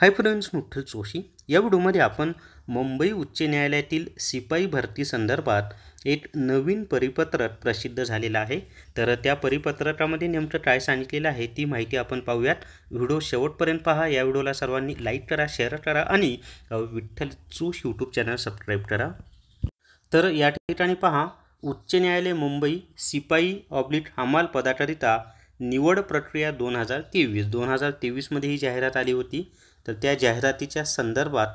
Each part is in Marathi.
हाय फ्रेंड्स, मुठ्ठल जोशी या व्हिडिओमध्ये आपण मुंबई उच्च न्यायालयातील शिपाई भरती संदर्भात एक नवीन परिपत्रक प्रसिद्ध झालेलं आहे। तर त्या परिपत्रकामध्ये नेमकं काय सांगितलेलं आहे ती माहिती आपण पाहूयात। व्हिडिओ शेवटपर्यंत पहा। या व्हिडिओला सर्वांनी लाईक करा, शेअर करा आणि विठ्ठल जोश यूट्यूब चॅनल सबस्क्राईब करा। तर या ठिकाणी पहा, उच्च न्यायालय मुंबई शिपाई हमाल पदाकरिता निवड प्रक्रिया 2023 मध्ये ही जाहिरात आली होती। तर त्या जाहिरातीच्या संदर्भात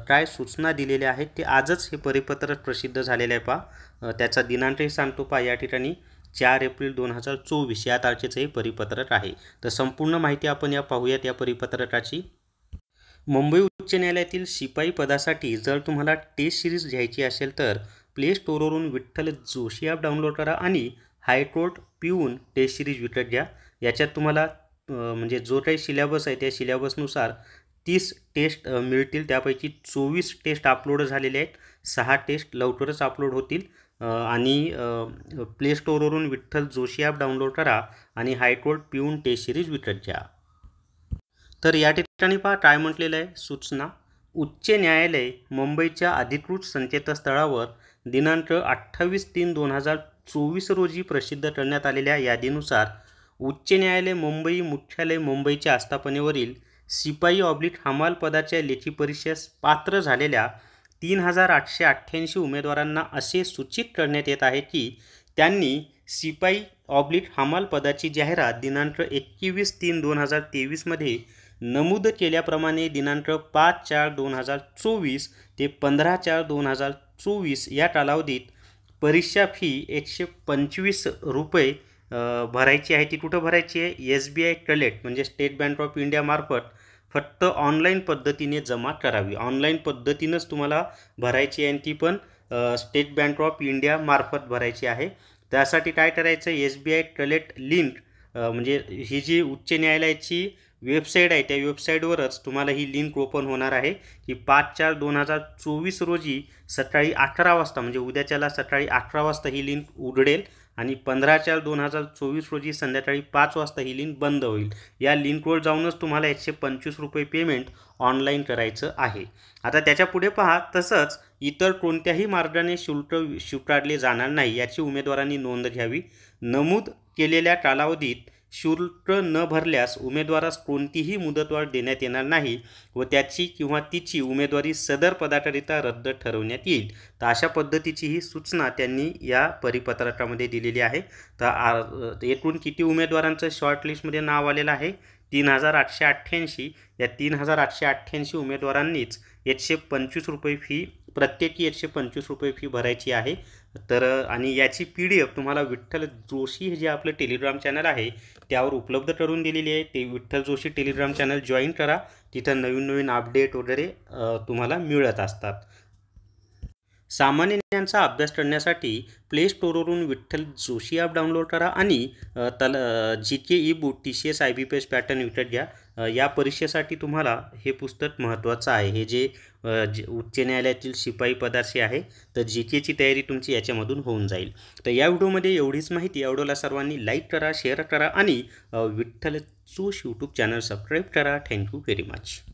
काय सूचना दिलेल्या आहेत ते आजच हे परिपत्रक प्रसिद्ध झालेले आहे। पहा, त्याचा दिनांकही सांगतो। पहा, या ठिकाणी 4 एप्रिल 2024 या तारखेचे हे परिपत्रक आहे। तर संपूर्ण माहिती आपण या पाहूयात या परिपत्रकाची। मुंबई उच्च न्यायालयातील शिपाई पदासाठी जर तुम्हाला टेस्ट सिरीज घ्यायची असेल तर प्ले स्टोरवरून विठ्ठल जोशी ॲप डाउनलोड करा आणि हायकोर्ट पिऊन टेस्ट सिरीज विकत घ्या। याच्यात तुम्हाला म्हणजे जो काही सिलेबस आहे त्या सिलेबसनुसार 30 टेस्ट मिळतील। त्यापैकी 24 टेस्ट अपलोड झालेले आहेत, 6 टेस्ट लवकरच अपलोड होतील। आणि प्ले स्टोरवरून विठ्ठल जोशी ॲप डाउनलोड करा आणि हायकोर्ट पिऊन टेस्ट सिरीज विकत घ्या। तर या ठिकाणी पहा काय म्हटलेलं आहे सूचना। उच्च न्यायालय मुंबईच्या अधिकृत संकेतस्थळावर दिनांक 28/3/2024 रोजी प्रसिद्ध करण्यात आलेल्या यादीनुसार उच्च न्यायालय मुंबई मुख्यालय मुंबईच्या आस्थापनेवरील शिपाई हमाल पदाच्या लेखी परीक्षेस पात्र झालेल्या 3888 उमेदवारांना असे सूचित करण्यात येत आहे की त्यांनी शिपाई हमाल पदाची जाहिरात दिनांक 21/3/2023 मध्ये नमूद केल्याप्रमाणे दिनांक 5/4/2024 ते 15/4/2024 या कालावधीत परीक्षा फी 125 रुपये भरायची आहे। ती कुठं भरायची आहे? SBI कलेक्ट म्हणजे स्टेट बँक ऑफ इंडिया मार्फत फक्त ऑनलाईन पद्धतीने जमा करावी। ऑनलाईन पद्धतीनंच तुम्हाला भरायची आहे आणि ती पण स्टेट बँक ऑफ इंडिया मार्फत भरायची आहे। त्यासाठी काय करायचं? SBI कलेक्ट लिंक म्हणजे ही जी उच्च न्यायालयाची वेबसाईट आहे त्या वेबसाईटवरच तुम्हाला ही लिंक ओपन होणार आहे की 5/4/2024 रोजी सकाळी 11 वाजता म्हणजे उद्याच्याला सकाळी 11 वाजता ही लिंक उघडेल आणि 15/4/2024 रोजी संध्याकाळी 5 वाजता ही लिंक बंद होईल। या लिंकवर जाऊनच तुम्हाला 125 रुपये पेमेंट ऑनलाईन करायचं आहे। आता त्याच्या पुढे पहा, तसंच इतर कोणत्याही मार्गाने शुल्क स्वीकारले जाणार नाही याची उमेदवारांनी नोंद घ्यावी। नमूद केलेल्या कालावधीत शुल्क न भरल्यास उमेदवारास कोणतीही मुदतवाढ देण्यात येणार नाही व त्याची किंवा तिची उमेदवारी सदर पदाकरिता रद्द ठरवण्यात येईल। तर अशा पद्धतीची ही सूचना त्यांनी या परिपत्रकामध्ये दिलेली आहे। तर एकूण किती उमेदवारांचं शॉर्टलिस्टमध्ये नाव आलेलं आहे? 3888। या 3888 उमेदवारांनीच 125 रुपये फी, प्रत्येकी 125 रुपये फी भरायची आहे। तर आणि याची PDF तुम्हाला विठ्ठल जोशी हे जे आपलं टेलिग्राम चॅनल आहे त्यावर उपलब्ध करून दिलेली आहे। ते Vitthal Joshi Telegram channel join करा, तिथं नवीन अपडेट वगैरे तुम्हाला मिळत असतात। सामान्य ज्ञानाचा अभ्यास करण्यासाठी प्ले स्टोरवरून विठ्ठल जोशी ॲप डाउनलोड करा आणि GK e book TCS IBPS pattern विकत घ्या। या परीक्षेसाठी तुम्हाला हे पुस्तक महत्त्वाचं आहे। हे जे उच्च न्यायालयातील शिपाई पदाचे आहे तर GKची तयारी तुमची याच्यामधून होऊन जाईल। तर या व्हिडिओमध्ये एवढीच माहिती। या व्हिडिओला सर्वांनी लाईक करा, शेअर करा आणि विठ्ठल जोश यूट्यूब चॅनल सबस्क्राईब करा। Thank you very much.